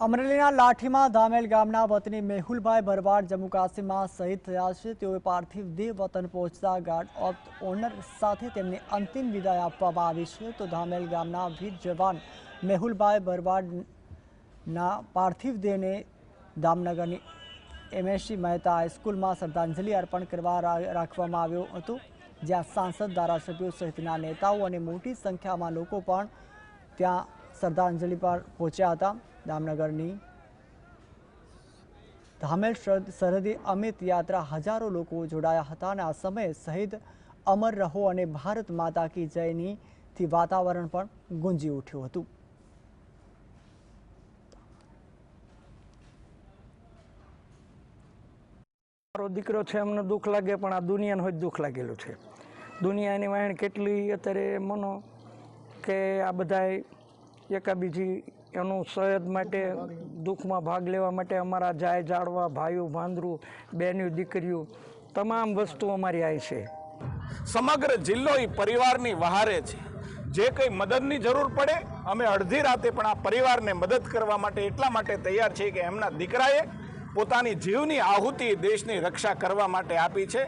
અમરેલીના લાઠીમાં ધામેલ ગામના વતની મેહુલભાઈ ભરવાડ જમ્મુ કાશ્મીરમાં શહીદ થયા છે। તેઓએ પાર્થિવ દેહ વતન પહોંચતા ગાર્ડ ઓફ ઓનર સાથે તેમને અંતિમ વિદાય આપવામાં આવી છે। તો ધામેલ ગામના વીર જવાન મેહુલભાઈ ભરવાડના પાર્થિવ દેહને દામનગરની MSC મહેતા હાઈસ્કૂલમાં શ્રદ્ધાંજલિ અર્પણ કરવા રાખવામાં આવ્યો હતો, જ્યાં સાંસદ, ધારાસભ્યો સહિતના નેતાઓ અને મોટી સંખ્યામાં લોકો પણ ત્યાં શ્રદ્ધાંજલિ પર પહોંચ્યા હતા। दामनगरनी धामेल सरहदी अमित यात्रा हजारों लोग जोड़ाया हता। आ समय शहीद अमर रहो और भारत माता की जयनी थी वातावरण पर गूंजी उठ्યું હતું। मारो दीकरो छे अमने दुख लागे पण आ दुनियाने होय दुख लागेलुं छे। दुनियानी वाण केटली अत्यारे मनो के आ बधाय एकाबीजी एनु शहीद माटे दुख में भाग लेवा माटे अमारा जाय जाड़वा भाईओ भांदरू बेन्यू दीकरीओ तमाम वस्तु अमारी आई छे। समग्र जिल्लो ई परिवारनी वहारे छे। जे कई मददनी जरूर पड़े अमे अर्धी राते पण आ परिवारने मदद करवा माटे एटला माटे तैयार छे के एमना दीकराए पोतानी जीवनी आहुति देशनी रक्षा करवा माटे आपी छे।